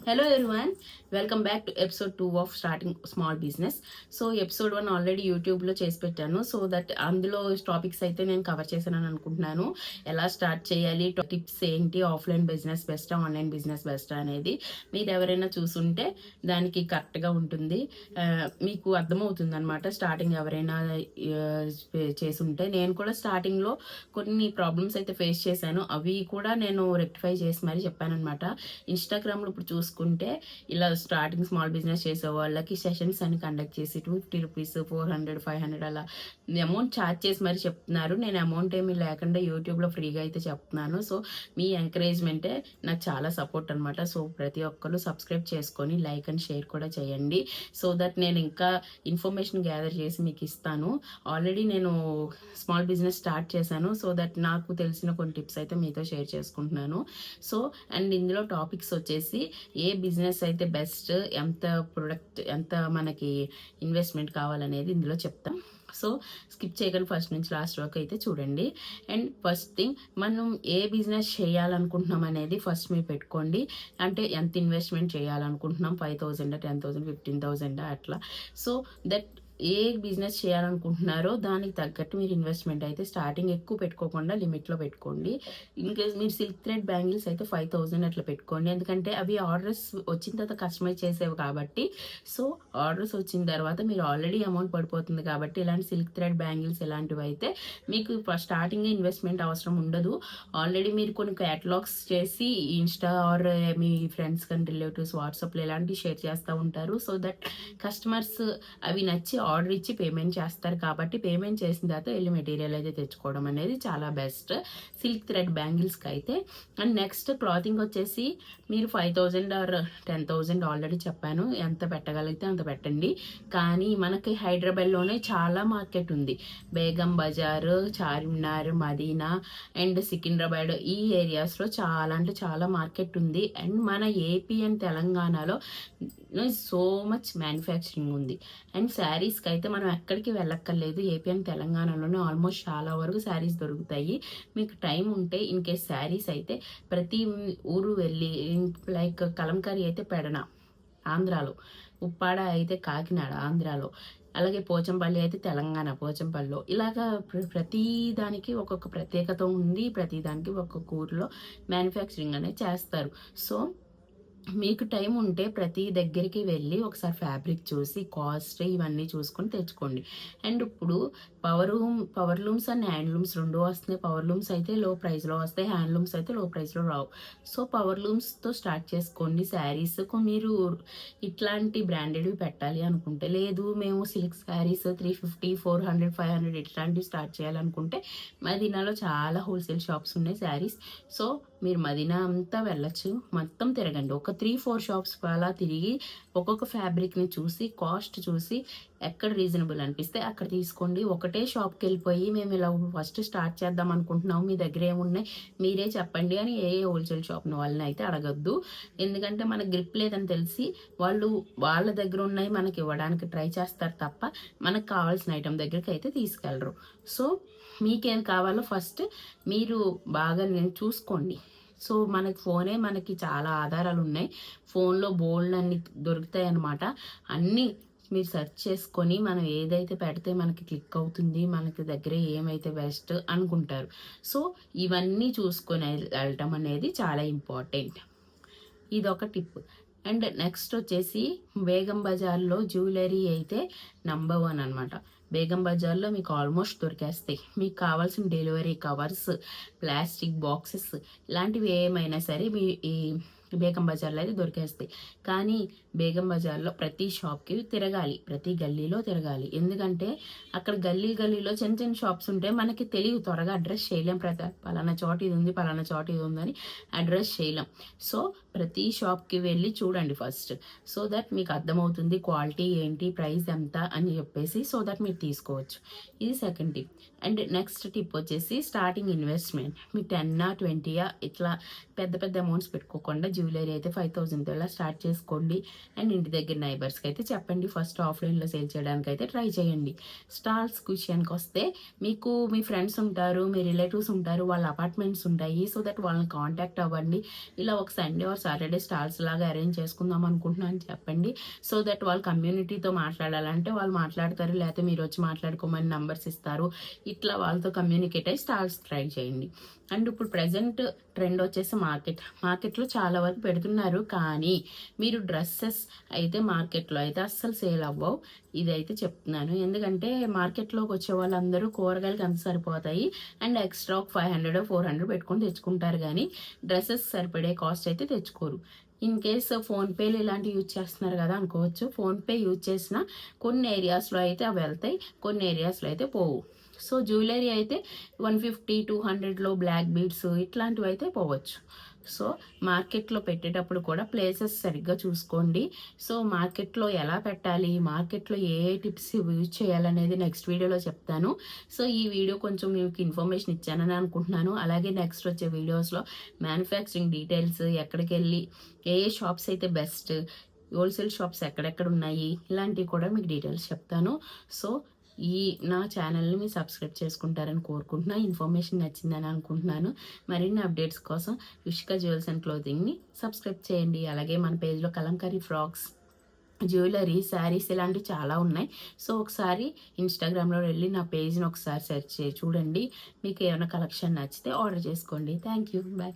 Hello everyone, welcome back to episode 2 of starting small business. So episode 1 already యూట్యూబ్లో చేసి పెట్టాను. So that అందులో topics అయితే నేను కవర్ చేశానని అనుకుంటున్నాను. ఎలా స్టార్ట్ చేయాలి, టిప్స్ ఏంటి, ఆఫ్లైన్ బిజినెస్ బెస్టా, ఆన్లైన్ బిజినెస్ బెస్టా అనేది మీరు ఎవరైనా చూసుంటే దానికి కరెక్ట్గా ఉంటుంది, మీకు అర్థమవుతుంది అనమాట. స్టార్టింగ్ ఎవరైనా చేసుంటే నేను కూడా స్టార్టింగ్లో కొన్ని ప్రాబ్లమ్స్ అయితే ఫేస్ చేశాను. అవి కూడా నేను రెక్టిఫై చేసి మరి చెప్పాను అనమాట. ఇన్స్టాగ్రామ్లో ఇప్పుడు చూసుకుంటే ఇలా స్టార్టింగ్ స్మాల్ బిజినెస్ చేసే వాళ్ళకి సెషన్స్ అని కండక్ట్ చేసి 250 రూపీస్, 400, 500 అలా అమౌంట్ ఛార్జ్ చేసి మరి చెప్తున్నారు. నేను అమౌంట్ ఏమీ లేకుండా యూట్యూబ్లో ఫ్రీగా అయితే చెప్తున్నాను. సో మీ ఎంకరేజ్మెంటే నాకు చాలా సపోర్ట్ అనమాట. సో ప్రతి ఒక్కరు సబ్స్క్రైబ్ చేసుకొని లైక్ అండ్ షేర్ కూడా చేయండి. సో దట్ నేను ఇంకా ఇన్ఫర్మేషన్ గ్యాదర్ చేసి మీకు ఇస్తాను. ఆల్రెడీ నేను స్మాల్ బిజినెస్ స్టార్ట్ చేశాను. సో దట్ నాకు తెలిసిన కొన్ని టిప్స్ అయితే మీతో షేర్ చేసుకుంటున్నాను. సో అండ్ ఇందులో టాపిక్స్ వచ్చేసి ఏ బిజినెస్ అయితే బెస్ట్, ఎంత మనకి ఇన్వెస్ట్మెంట్ కావాలనేది ఇందులో చెప్తాం. సో స్కిప్ చేయకుండా ఫస్ట్ నుంచి లాస్ట్ వరకు అయితే చూడండి. అండ్ ఫస్ట్ థింగ్, మనం ఏ బిజినెస్ చేయాలనుకుంటున్నాం అనేది ఫస్ట్ మీరు పెట్టుకోండి. అంటే ఎంత ఇన్వెస్ట్మెంట్ చేయాలనుకుంటున్నాం, 5,000, 10,000, 15,000 అట్లా. సో దట్ ఏ బిజినెస్ చేయాలనుకుంటున్నారో దానికి తగ్గట్టు మీరు ఇన్వెస్ట్మెంట్ అయితే స్టార్టింగ్ ఎక్కువ పెట్టుకోకుండా లిమిట్లో పెట్టుకోండి. ఇన్కేస్ మీరు సిల్క్ థ్రెడ్ బ్యాంగిల్స్ అయితే 5,000 అట్లా పెట్టుకోండి. ఎందుకంటే అవి ఆర్డర్స్ వచ్చిన తర్వాత కస్టమైజ్ చేసేవి కాబట్టి. సో ఆర్డర్స్ వచ్చిన తర్వాత మీరు ఆల్రెడీ అమౌంట్ పడిపోతుంది కాబట్టి ఇలాంటి సిల్క్ థ్రెడ్ బ్యాంగిల్స్ ఇలాంటివి అయితే మీకు స్టార్టింగ్ ఇన్వెస్ట్మెంట్ అవసరం ఉండదు. ఆల్రెడీ మీరు కొన్ని క్యాటలాగ్స్ చేసి ఇన్స్టా ఆర్ మీ ఫ్రెండ్స్ కానీ రిలేటివ్స్ వాట్సాప్లో ఇలాంటివి షేర్ చేస్తూ ఉంటారు. సో దట్ కస్టమర్స్ అవి నచ్చి ఆర్డర్ ఇచ్చి పేమెంట్ చేస్తారు కాబట్టి పేమెంట్ చేసిన తర్వాత వెళ్ళి మెటీరియల్ అయితే తెచ్చుకోవడం అనేది చాలా బెస్ట్ సిల్క్ థ్రెడ్ బ్యాంగిల్స్కి అయితే. అండ్ నెక్స్ట్ క్లాతింగ్ వచ్చేసి మీరు 5,000 ఆర్ 10,000 ఆల్రెడీ చెప్పాను, ఎంత పెట్టగలిగితే అంత పెట్టండి. కానీ మనకి హైదరాబాద్లోనే చాలా మార్కెట్ ఉంది. బేగం బజార్, చార్మినార్, మదీనా అండ్ సికింద్రాబాద్ ఈ ఏరియాస్లో చాలా అంటే చాలా మార్కెట్ ఉంది. అండ్ మన ఏపీ అండ్ తెలంగాణలో సో మచ్ మ్యానుఫ్యాక్చరింగ్ ఉంది. అండ్ శారీస్కి అయితే మనం ఎక్కడికి వెళ్ళక్కర్లేదు, ఏపీ అండ్ తెలంగాణలోనే ఆల్మోస్ట్ చాలా వరకు శారీస్ దొరుకుతాయి. మీకు టైం ఉంటే ఇన్ కేస్ శారీస్ అయితే ప్రతి ఊరు వెళ్ళి, లైక్ కలంకారీ అయితే పెడన ఆంధ్రాలో, ఉప్పాడ అయితే కాకినాడ ఆంధ్రాలో, అలాగే పోచంపల్లి అయితే తెలంగాణ పోచంపల్లిలో, ఇలాగా ప్రతి దానికి ఒక్కొక్క ప్రత్యేకత ఉంది. ప్రతి దానికి ఒక్కొక్క ఊరిలో మ్యానుఫ్యాక్చరింగ్ అనేది చేస్తారు. సో మీకు టైం ఉంటే ప్రతి దగ్గరికి వెళ్ళి ఒకసారి ఫ్యాబ్రిక్ చూసి కాస్ట్ ఇవన్నీ చూసుకొని తెచ్చుకోండి. అండ్ ఇప్పుడు పవర్ లూమ్స్ అండ్ హ్యాండ్లూమ్స్ రెండు వస్తున్నాయి. పవర్ లూమ్స్ అయితే లో ప్రైస్లో వస్తాయి, హ్యాండ్లూమ్స్ అయితే లో ప్రైస్లో రావు. సో పవర్ లూమ్స్తో స్టార్ట్ చేసుకోండి శారీస్. మీరు ఇట్లాంటి బ్రాండెడ్వి పెట్టాలి అనుకుంటే, లేదు మేము సిల్క్ శారీస్ 350, 400, 500 ఇట్లాంటివి స్టార్ట్ చేయాలనుకుంటే మదీనాలో చాలా హోల్సేల్ షాప్స్ ఉన్నాయి శారీస్. సో మీరు మదీనా అంతా వెళ్ళచ్చు, మొత్తం తిరగండి. ఒక 3-4 షాప్స్ అలా తిరిగి ఒక్కొక్క ఫ్యాబ్రిక్ని చూసి కాస్ట్ చూసి ఎక్కడ రీజనబుల్ అనిపిస్తే అక్కడ తీసుకోండి. ఒకటే షాప్కి వెళ్ళిపోయి మేము ఇలా ఫస్ట్ స్టార్ట్ చేద్దాం అనుకుంటున్నాము, మీ దగ్గర ఏమున్నాయి మీరే చెప్పండి అని ఏ హోల్సేల్ షాప్ని వాళ్ళని అయితే అడగద్దు. ఎందుకంటే మనకు గ్రిప్ లేదని తెలిసి వాళ్ళు వాళ్ళ దగ్గర ఉన్నాయి మనకి ఇవ్వడానికి ట్రై చేస్తారు తప్ప మనకు కావాల్సిన ఐటమ్ దగ్గరికి అయితే తీసుకెళ్ళరు. సో మీకేం కావాలో ఫస్ట్ మీరు బాగా చూసుకోండి. సో మనకి ఫోనే మనకి చాలా ఆధారాలు ఉన్నాయి. ఫోన్లో బోల్డ్ అన్ని దొరుకుతాయి అన్నమాట. అన్నీ మీరు సెర్చ్ చేసుకొని మనం ఏదైతే పెడితే మనకి క్లిక్ అవుతుంది, మనకి దగ్గర ఏమైతే బెస్ట్ అనుకుంటారు. సో ఇవన్నీ చూసుకొని వెళ్ళటం అనేది చాలా ఇంపార్టెంట్. ఇదొక టిప్. అండ్ నెక్స్ట్ వచ్చేసి బేగం బజార్లో జ్యువెలరీ అయితే నంబర్ 1 అనమాట. బేగం బజార్లో మీకు ఆల్మోస్ట్ దొరికేస్తాయి. మీకు కావాల్సిన డెలివరీ కవర్స్, ప్లాస్టిక్ బాక్సెస్ ఇలాంటివి ఏమైనా సరే మీ ఈ బేగం బజార్లో అయితే దొరికేస్తాయి. కానీ బేగం బజార్లో ప్రతి షాప్కి తిరగాలి, ప్రతి గల్లీలో తిరగాలి. ఎందుకంటే అక్కడ గల్లీలో చిన్న చిన్న షాప్స్ ఉంటే మనకి తెలియదు, త్వరగా అడ్రస్ చేయలేం. పలానా చోట ఇది ఉంది, పలానా చోట ఇది ఉందని అడ్రస్ చేయలేం. సో ప్రతి షాప్కి వెళ్ళి చూడండి ఫస్ట్. సో దట్ మీకు అర్థమవుతుంది క్వాలిటీ ఏంటి, ప్రైస్ ఎంత అని చెప్పేసి. సో దట్ మీరు తీసుకోవచ్చు. ఇది second tip. And next tip వచ్చేసి స్టార్టింగ్ ఇన్వెస్ట్మెంట్. మీ 10 20 ఇట్లా పెద్ద పెద్ద అమౌంట్స్ పెట్టుకోకుండా జ్యువెలరీ అయితే 5,000తో ఇలా స్టార్ట్ చేసుకోండి. అండ్ ఇంటి దగ్గర నైబర్స్కి అయితే చెప్పండి, ఫస్ట్ ఆఫ్లైన్లో సేల్ చేయడానికి అయితే ట్రై చేయండి. స్టాల్స్ విషయానికి వస్తే మీకు మీ ఫ్రెండ్స్ ఉంటారు, మీ రిలేటివ్స్ ఉంటారు, వాళ్ళ అపార్ట్మెంట్స్ ఉంటాయి. సో దట్ వాళ్ళని కాంటాక్ట్ అవ్వండి. ఇలా ఒక సండే ఆర్ సాటర్డే స్టాల్స్ లాగా అరేంజ్ చేసుకుందాం అనుకుంటున్నాను అని చెప్పండి. సో దట్ వాళ్ళ కమ్యూనిటీతో మాట్లాడాలంటే వాళ్ళు మాట్లాడతారు, లేకపోతే మీరు వచ్చి మాట్లాడుకోమని నంబర్స్ ఇస్తారు. ఇట్లా వాళ్ళతో కమ్యూనికేట్ అయ్యి స్టాల్స్ ట్రై చేయండి. అండ్ ఇప్పుడు ప్రజెంట్ ట్రెండ్ వచ్చేసి మార్కెట్లో చాలా వరకు పెడుతున్నారు, కానీ మీరు డ్రెస్సెస్ అయితే మార్కెట్లో అయితే అస్సలు సేల్ అవ్వవు. ఇదైతే చెప్తున్నాను, ఎందుకంటే మార్కెట్లోకి వచ్చే వాళ్ళందరూ కూరగాయలకి అంత సరిపోతాయి అండ్ ఎక్స్ట్రా ఒక 500 400 పెట్టుకొని తెచ్చుకుంటారు, కానీ డ్రెస్సెస్ సరిపడే కాస్ట్ అయితే తెచ్చుకోరు. ఇన్ కేస్ ఫోన్పేలు ఇలాంటివి యూజ్ చేస్తున్నారు కదా అనుకోవచ్చు. ఫోన్పే యూజ్ చేసిన కొన్ని ఏరియాస్లో అయితే అవి వెళ్తాయి, కొన్ని ఏరియాస్లో అయితే పోవు. సో జ్యువెలరీ అయితే 150 200లో బ్లాక్ బీడ్స్ ఇట్లాంటివి అయితే పోవచ్చు. సో మార్కెట్లో పెట్టేటప్పుడు కూడా ప్లేసెస్ సరిగ్గా చూసుకోండి. సో మార్కెట్లో ఎలా పెట్టాలి, మార్కెట్లో ఏ టిప్స్ యూజ్ చేయాలనేది నెక్స్ట్ వీడియోలో చెప్తాను. సో ఈ వీడియో కొంచెం మీకు ఇన్ఫర్మేషన్ ఇచ్చానని అనుకుంటున్నాను. అలాగే నెక్స్ట్ వచ్చే వీడియోస్లో మ్యానుఫ్యాక్చరింగ్ డీటెయిల్స్, ఎక్కడికి వెళ్ళి ఏ షాప్స్ అయితే బెస్ట్, హోల్సేల్ షాప్స్ ఎక్కడెక్కడ ఉన్నాయి, ఇలాంటివి కూడా మీకు డీటెయిల్స్ చెప్తాను. సో ఈ నా ఛానల్ని మీరు సబ్స్క్రైబ్ చేసుకుంటారని కోరుకుంటున్నా. ఇన్ఫర్మేషన్ నచ్చిందని అనుకుంటున్నాను. మరిన్ని అప్డేట్స్ కోసం విష్క జ్యువెల్స్ అండ్ క్లోతింగ్ని సబ్స్క్రైబ్ చేయండి. అలాగే మన పేజ్లో కలంకారీ ఫ్రాక్స్, జ్యువెలరీ, శారీస్ ఇలాంటివి చాలా ఉన్నాయి. సో ఒకసారి ఇన్స్టాగ్రామ్లో వెళ్ళి నా పేజ్ని ఒకసారి సెర్చ్ చేసి చూడండి. మీకు ఏమైనా కలెక్షన్ నచ్చితే ఆర్డర్ చేసుకోండి. Thank you, bye.